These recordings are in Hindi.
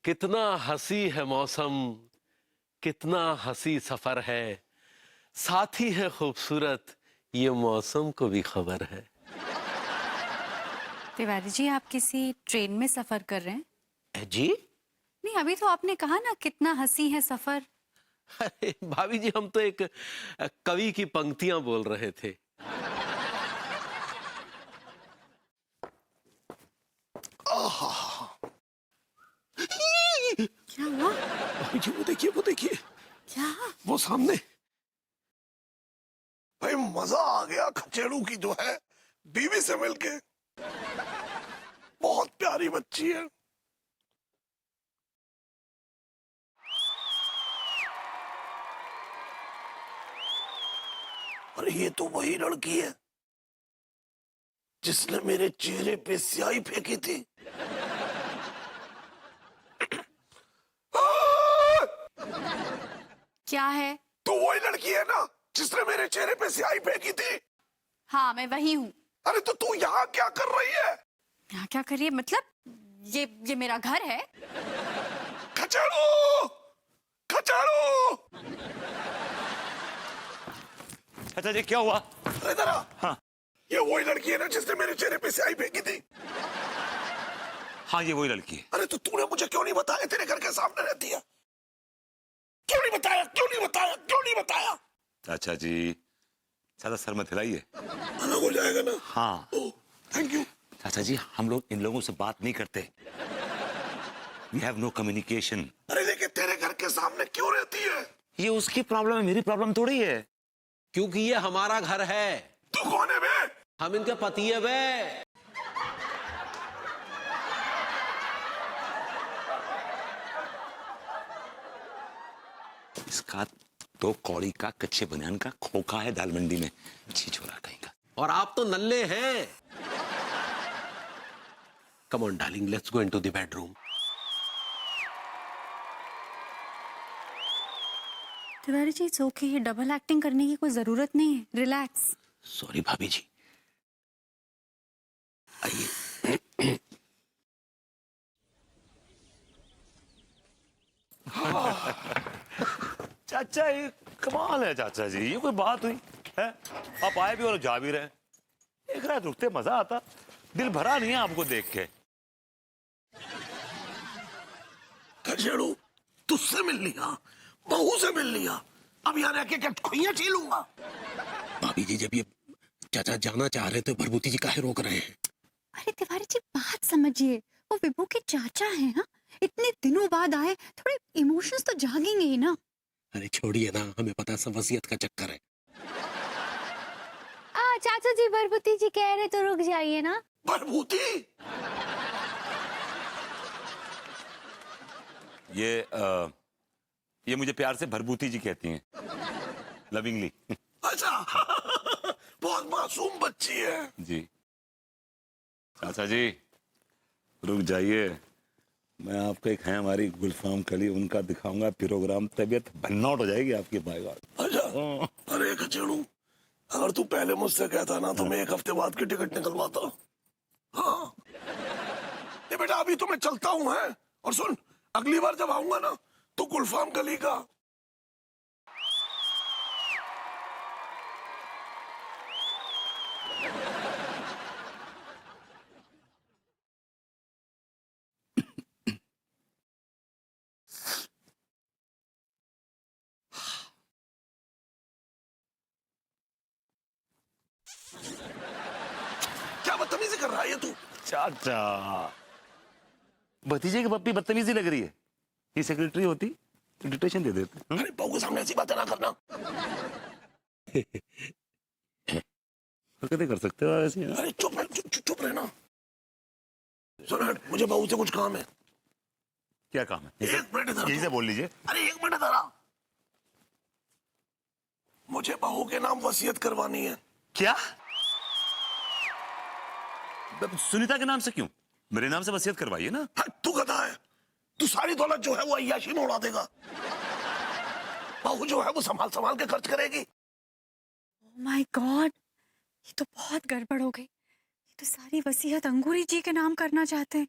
कितना हंसी है मौसम, कितना हंसी सफर है, साथी है खूबसूरत, ये मौसम को भी खबर है। तिवारी जी, आप किसी ट्रेन में सफर कर रहे हैं? जी? नहीं, अभी तो आपने कहा ना कितना हंसी है सफर। अरे भाभी जी, हम तो एक कवि की पंक्तियां बोल रहे थे। क्या हुआ? भाभी जी, वो देखिए, वो देखिए, क्या? वो सामने। भाई मजा आ गया खचेड़ू की जो है बीवी से मिलके। बहुत प्यारी बच्ची है। अरे ये तो वही लड़की है जिसने मेरे चेहरे पे स्याही फेंकी थी। क्या है? तो वही लड़की है ना जिसने मेरे चेहरे पे स्याही फेंकी थी। हाँ, मैं वही हूँ। अरे तो तू यहाँ क्या कर रही है? यहाँ क्या करिए मतलब? ये मेरा घर है। खचेड़ू, खचेड़ू। अच्छा जी, क्या हुआ? अरे इधर आ। हाँ ये वही लड़की है ना जिसने मेरे चेहरे पे स्याही फेंकी थी। हाँ, ये वही लड़की है। अरे तो तूने मुझे क्यों नहीं बताया? तेरे घर के सामने रहती है। क्यों नहीं बताया? क्यों नहीं बताया? क्यों नहीं बताया? अच्छा जी, ज्यादा सर मत हिलाइए। अलग हो जाएगा ना? हाँ। ओह, थैंक यू। चाचा जी, हम लोग इन लोगों से बात नहीं करते। We have no communication. अरे लेकिन तेरे घर के सामने क्यों रहती है? ये उसकी प्रॉब्लम है, मेरी प्रॉब्लम थोड़ी है। क्योंकि ये हमारा घर है। तू कौन है बे? हम इनके पति है बे। इसका तो कौड़ी का कच्चे बनियान का खोखा है दाल मंडी में। चीज हो रहा कहीं का। और आप तो नल्ले हैं। Come on darling, let's go into the bedroom. Tiwari ji, it's okay, ये डबल एक्टिंग करने की कोई जरूरत नहीं है। रिलैक्स। सॉरी भाभी जी, आइए। चाचा, ये कमाल है चाचा जी, ये कोई बात हुई है? आप आए भी और जा भी रहे। एक रात रुकते मजा आता। दिल भरा नहीं है आपको देख के। खचेड़ू, तुझसे मिल लिया, बहू से मिल लिया, अब यहाँ रह के क्या खुइयां छीलूंगा? भाभी जी, जब ये चाचा जाना चाह रहे थे, भरभूति जी काहे रोक रहे हैं? अरे तिवारी जी, बात समझिए, वो विभू के चाचा हैं। हाँ, इतने दिनों बाद आए, थोड़े इमोशंस तो जागेंगे ही ना। अरे छोड़िए ना, हमें पता है सब वसीयत का चक्कर है। चाचा जी, भरभूति जी कह रहे तो रुक जाइए ना। भरभूति? ये मुझे प्यार से भरभूति जी कहती हैं, लविंगली। अच्छा। बहुत मासूम बच्ची है। जी चाचा जी, रुक जाइए। मैं आपको एक है हमारी गुलफाम कली, उनका दिखाऊंगा प्रोग्राम। तबीयत भन्नौट हो जाएगी आपकी। By God. अच्छा। अरे खचेड़ू, अगर तू पहले मुझसे कहता ना तो मैं एक हफ्ते बाद की टिकट निकलवाता। हाँ। ये बेटा, अभी तो मैं चलता हूँ है। और सुन, अगली बार जब आऊंगा ना तो गुलफाम गली का क्या बदतमीजी कर रहा है ये तू? चाचा, भतीजे की पप्पी बदतमीजी लग रही है। ये सेक्रेटरी होती तो डिटेशन दे देते। अरे बहू के सामने ऐसी बातें ना करना। हरकतें कर सकते हो ऐसी। अरे चुप रह, चुप रहना। सुन हट, मुझे बहू से कुछ काम है। क्या काम है? एक मिनट इधर। यही से बोल लीजिए। अरे एक मिनट इधर आ। मुझे बहू के नाम वसीयत करवानी है। क्या? सुनीता के नाम से क्यों? मेरे नाम से वसीयत करवाइए ना। हट, तू गधा है। तू सारी दौलत जो है वो अय्याशी में उड़ा देगा। बहू जो है वो संभाल संभाल के खर्च करेगी। ओह माय गॉड, ये तो बहुत गड़बड़ हो गई। ये तो सारी वसीयत अंगूरी जी के नाम करना चाहते हैं।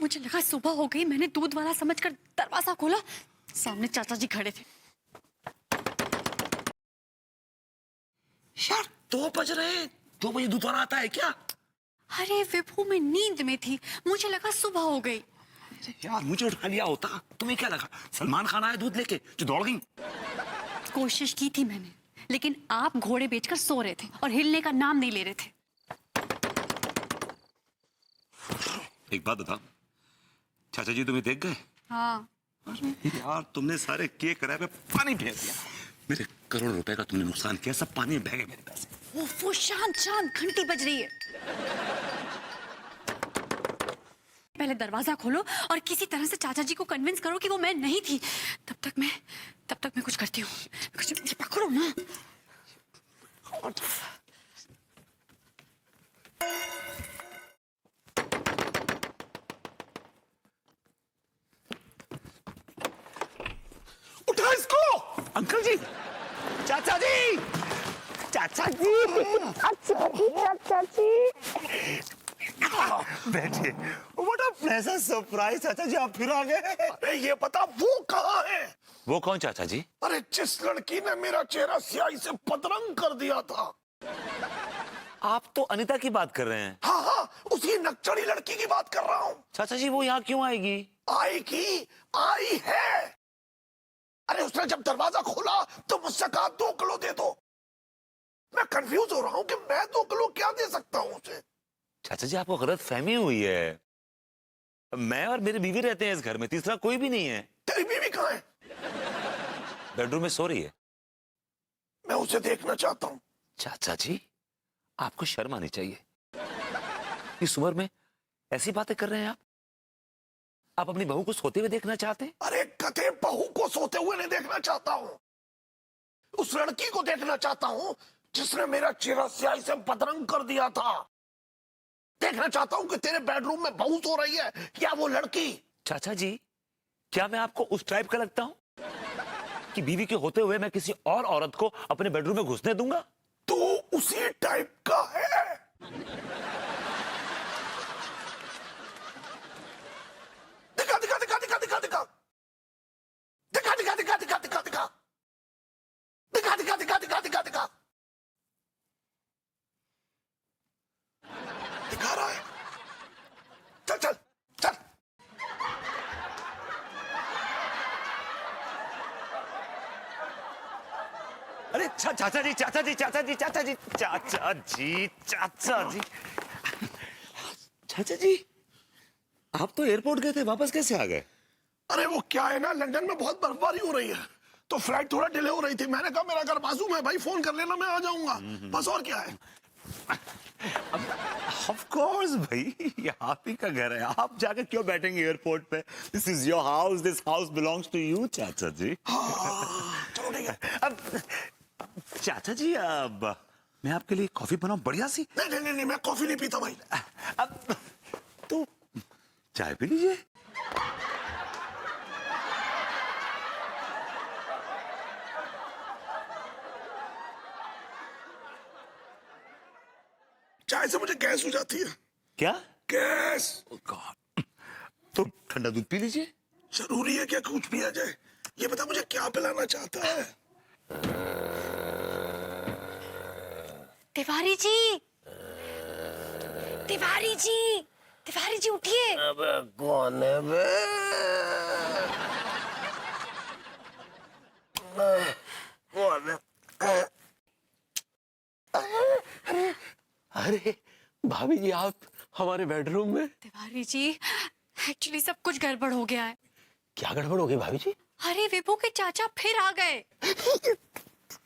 मुझे लगा सुबह हो गई, मैंने दूध वाला समझकर दरवाजा खोला, सामने चाचा जी खड़े थे। यार 2 बज रहे हैं, 2 बजे दूध आता है क्या? अरे विभू, मैं नींद में थी, मुझे लगा सुबह हो गई। यार मुझे उठा लिया होता, तुम्हें क्या लगा सलमान खान आया दूध लेके जो दौड़ गई? कोशिश की थी मैंने, लेकिन आप घोड़े बेचकर सो रहे थे और हिलने का नाम नहीं ले रहे थे। एक बात बता, चाचा जी तुम्हें देख गए? हाँ। अरे यार, तुमने सारे केक किराए पे पानी फेर दिया। मेरे करोड़ रुपए का तुमने नुकसान किया, सब पानी में बह गए मेरे पैसे। वो शांत शांत, घंटी बज रही है। पहले दरवाजा खोलो और किसी तरह से चाचा जी को कन्विंस करो कि वो मैं नहीं थी। तब तक मैं कुछ करती हूँ। कुछ ये पकड़ो ना। उठा इसको। अंकल जी, चाचा जी, चाचा जी, चाचा जी, बैठिए। व्हाट अ प्लेजेंट सरप्राइज, चाचा जी आप फिर आ गए। अरे ये बता वो कहाँ है? वो कौन चाचा जी? अरे जिस लड़की ने मेरा चेहरा स्याही से बदरंग कर दिया था। आप तो अनीता की बात कर रहे हैं। हाँ हाँ, उसी नकचड़ी लड़की की बात कर रहा हूँ। चाचा जी वो यहाँ क्यों आएगी? आएगी, आई है। अरे उसने जब दरवाजा खोला तो मुझसे कहा 2 किलो दे दो। मैं कंफ्यूज हो रहा हूँ कि मैं 2 किलो क्या दे सकता हूँ उसे। चाचा जी आपको गलत फहमी हुई है। मैं और मेरी बीवी रहते हैं इस घर में, तीसरा कोई भी नहीं है। तेरी बीवी कहाँ है? बेडरूम में सो रही है। मैं उसे देखना चाहता हूँ। चाचा जी आपको शर्म आनी चाहिए। इस उम्र में ऐसी बातें कर रहे हैं आप अपनी बहू को सोते हुए देखना चाहते हैं? अरे कथे बहू को सोते हुए नहीं देखना चाहता हूँ, उस लड़की को देखना चाहता हूँ जिसने मेरा चेहरा स्याही से बदरंग कर दिया था। देखना चाहता हूँ कि तेरे बेडरूम में बहू सो रही है या वो लड़की। चाचा जी क्या मैं आपको उस टाइप का लगता हूं कि बीवी के होते हुए मैं किसी और औरत को अपने बेडरूम में घुसने दूंगा? तू उसी टाइप का है। दिखा दिखा दिखा दिखा दिखा दिखा दिखा दिखा दिखा दिखा दिखा दिखा दिखा दिखा दिखा दिखा दिखा दिखा दिखा रहा है। चल चल चल। अरे चाचा जी, चाचा जी, चाचा जी, चाचा जी, चाचा जी, चाचा जी, चाचा जी आप तो एयरपोर्ट गए थे, वापस कैसे आ गए? अरे वो क्या है ना, लंदन में बहुत बर्फबारी हो रही है तो फ्लाइट थोड़ा डिले हो रही थी। मैंने कहा मेरा घर बाजू में भाई, फोन कर लेना, मैं आ जाऊंगा। बस और क्या है। ऑफ कोर्स भाई, ये आप ही का घर है, आप जाकर क्यों बैठेंगे एयरपोर्ट पे? This is your house, this house belongs to you चाचा जी। चलो ठीक है। अब चाचा जी अब मैं आपके लिए कॉफी बनाऊं बढ़िया सी? नहीं नहीं नहीं, मैं कॉफी नहीं पीता भाई। अब तो चाय पी लीजिए। चाय से मुझे गैस हो जाती है। क्या? गैस। गॉड, तो ठंडा दूध पी लीजिए। जरूरी है क्या कुछ पिया जाए? ये बता मुझे क्या पिलाना चाहता है? तिवारी जी, तिवारी जी, तिवारी जी उठिए। अबे कौन है बे? कौन है? अरे भाभी जी, आप हमारे बेडरूम में? तिवारी जी, एक्चुअली सब कुछ गड़बड़ हो गया है। क्या गड़बड़ हो गई भाभी जी? अरे विभू के चाचा फिर आ गए।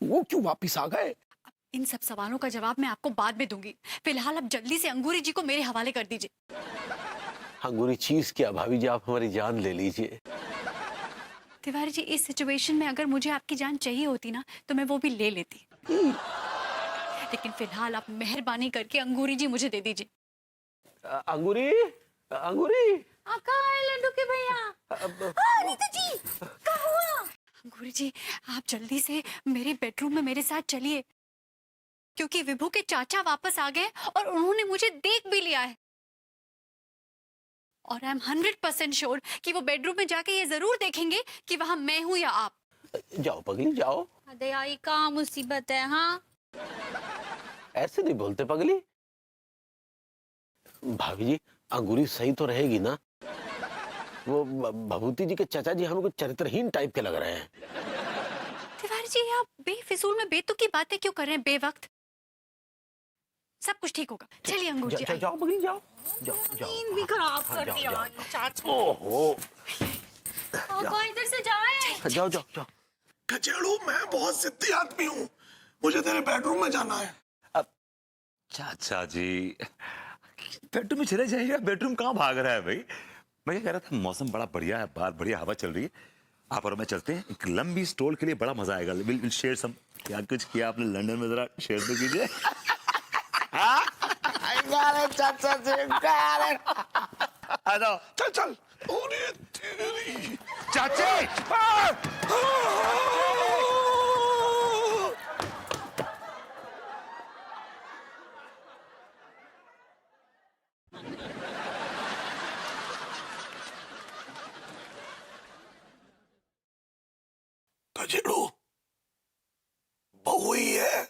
वो क्यों वापिस आ गए? इन सब सवालों का जवाब मैं आपको बाद में दूंगी। फिलहाल अब जल्दी से अंगूरी जी को मेरे हवाले कर दीजिए। अंगूरी चीज क्या भाभी जी, आप हमारी जान ले लीजिए। तिवारी जी, इस सिचुएशन में अगर मुझे आपकी जान चाहिए होती ना तो मैं वो भी ले लेती, लेकिन फिलहाल आप मेहरबानी करके अंगूरी जी मुझे दे दीजिए। अंगूरी, अंगूरी। लड्डू के भैया। रीता जी, क्या हुआ? अंगूरी जी, आप जल्दी से मेरे बेडरूम में मेरे साथ चलिए, क्योंकि विभू के चाचा वापस आ गए और उन्होंने मुझे देख भी लिया है। और आई एम 100% श्योर कि वो बेडरूम में जाके ये जरूर देखेंगे कि वहां मैं हूं या आप। जाओ पगली जाओ, अरे आई कहाँ मुसीबत है। हाँ ऐसे नहीं बोलते पगली। भाभी जी अंगूरी सही तो रहेगी ना? वो भभूति जी के चाचा जी हमको चरित्रहीन टाइप के लग रहे हैं। तिवारी जी आप बेफिजूल में बेतुकी की बातें क्यों कर रहे हैं बेवक्त? सब कुछ ठीक होगा। चलिए अंगूर जी, जाओ पगली जाओ जाओ जाओ। नींद भी खराब कर जाओ, दिया जाओ। ये चाचा। ओहो पापा इधर से जाए। जाओ जाओ जाओ। कचेड़ू मैं बहुत जिद्दी आदमी हूँ, मुझे तेरे बेडरूम में जाना है। चाचा जी बेडरूम में चले जाइए, बेडरूम कहाँ भाग रहा है भाई? मैं क्या कह रहा था, मौसम बड़ा बढ़िया है, बाहर बढ़िया हवा चल रही है, आप और मैं चलते हैं एक लंबी स्ट्रोल के लिए, बड़ा मजा आएगा। Will share some. क्या कुछ किया आपने लंदन में, जरा शेयर तो कीजिए। चाचा जी आ जाओ। चल चल। अरे तेरी चाची कचेड़ू बहू ही है।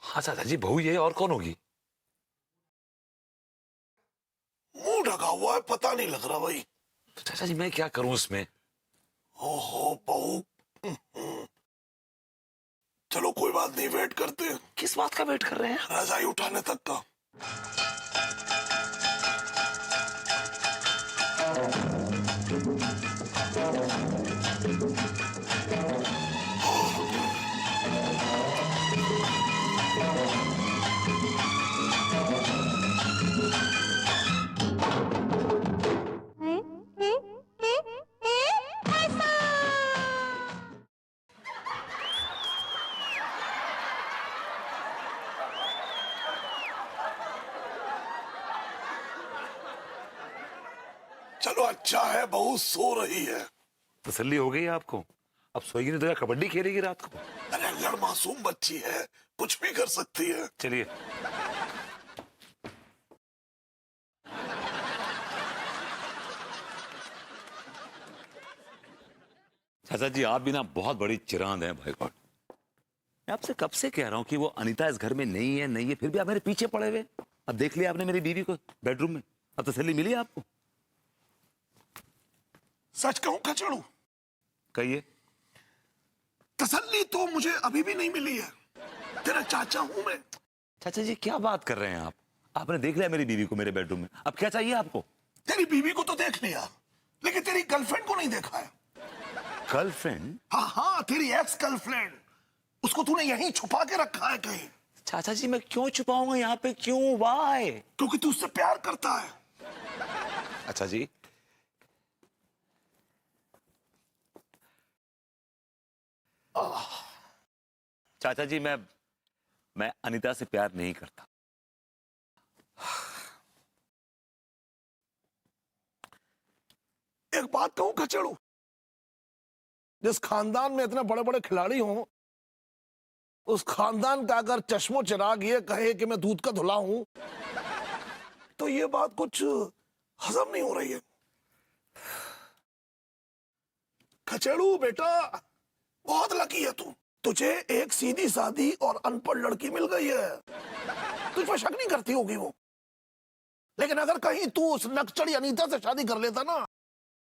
हाँ चाचा जी बहू ये, और कौन होगी? मुंह ढका हुआ है, पता नहीं लग रहा भाई। तो चाचा जी मैं क्या करूं इसमें? ओहो बहू। चलो कोई बात नहीं, वेट करते हैं। किस बात का वेट कर रहे हैं? रजाई उठाने तक का। चलो अच्छा है, बहू सो रही है। तसल्ली हो गई आपको? अब सोएगी नहीं तो क्या कबड्डी खेलेगी रात को? अरे लड़ मासूम बच्ची है, कुछ भी कर सकती है। चलिए। चाचा जी आप भी ना बहुत बड़ी चिरांद हैं भाई गॉड। मैं आपसे कब से कह रहा हूं कि वो अनीता इस घर में नहीं है नहीं है, फिर भी आप मेरे पीछे पड़े हुए। अब देख लिया आपने मेरी बीवी को बेडरूम में, अब तसल्ली मिली आपको? सच कहूं कचड़ू, कहिए। तसल्ली तो मुझे अभी भी नहीं मिली है। तेरा चाचा हूं मैं। चाचा जी क्या बात कर रहे हैं आप? आपने देख लिया मेरी बीवी को मेरे बेडरूम में, अब क्या चाहिए आपको? तेरी बीवी को तो देख लिया, लेकिन तेरी गर्लफ्रेंड को नहीं देखा है। गर्लफ्रेंड? हाँ हाँ, तेरी एक्स गर्लफ्रेंड, उसको तूने यहीं छुपा के रखा है कहीं। चाचा जी मैं क्यों छुपाऊंगा यहाँ पे, क्यों, वाई? क्योंकि तू उससे प्यार करता है। अच्छा जी चाचा जी मैं अनीता से प्यार नहीं करता। एक बात कहूं कचड़ू, जिस खानदान में इतने बड़े बड़े खिलाड़ी हों, उस खानदान का अगर चश्मो चिराग ये कहे कि मैं दूध का धुला हूं, तो ये बात कुछ हजम नहीं हो रही है। खचेड़ू बेटा बहुत लकी है तू, तुझे एक सीधी सादी और अनपढ़ लड़की मिल गई है। तुझ पर शक नहीं करती होगी वो, लेकिन अगर कहीं तू उस नकचड़ी अनीता से शादी कर लेता ना,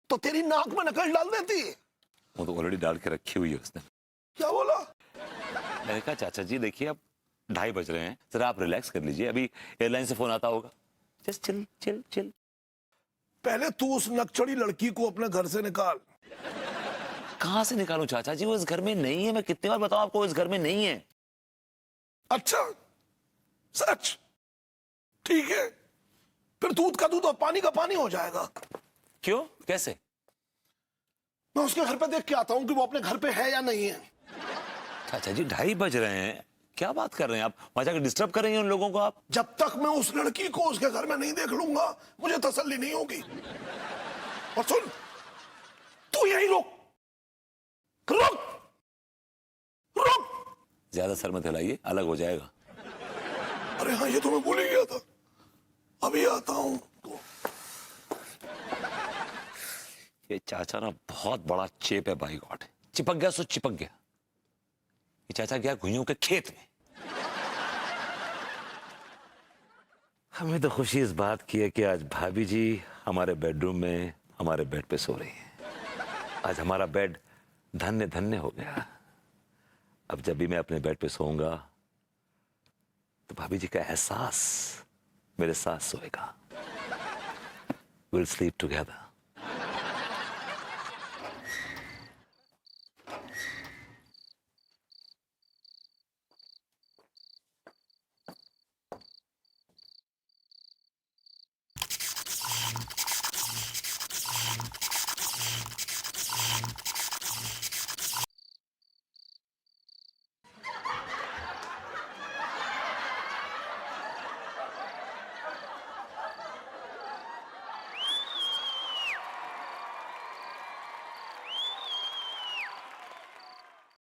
तो तेरी नाक में नकल डाल देती। वो तो ऑलरेडी डाल के रखी हुई है उसने। क्या बोला? मैंने कहा चाचा जी देखिए अब 2:30 बज रहे हैं, जरा आप रिलैक्स कर लीजिए, अभी एयरलाइन से फोन आता होगा। Just chill chill chill. पहले तू उस नकचड़ी लड़की को अपने घर से निकाल। कहां से निकालूं चाचा जी, वो इस घर में नहीं है। मैं कितनी बार बताऊं आपको, इस घर में नहीं है। अच्छा सच? ठीक है, फिर दूध का दूध और पानी का पानी हो जाएगा। क्यों, कैसे? मैं उसके घर पे देख के आता हूं कि वो अपने घर पे है या नहीं है। चाचा जी 2:30 बज रहे हैं, क्या बात कर रहे हैं आप? वहां जाकर डिस्टर्ब करेंगे उन लोगों को आप? जब तक मैं उस लड़की को उसके घर में नहीं देख लूंगा, मुझे तसल्ली नहीं होगी। और सुन, तू यही रुक रुक रुक। ज्यादा सर मत हिलाइए, अलग हो जाएगा। अरे हाँ, ये तो मैं भूल ही गया था, अभी आता हूं। ये चाचा ना बहुत बड़ा चेप है भाई गॉड। चिपक गया सो चिपक गया। ये चाचा गया घुइयों के खेत में। हमें तो खुशी इस बात की है कि आज भाभी जी हमारे बेडरूम में हमारे बेड पे सो रही है। आज हमारा बेड धन्य धन्य हो गया। अब जब भी मैं अपने बेड पे सोऊंगा तो भाभी जी का एहसास मेरे साथ सोएगा। We'll sleep together.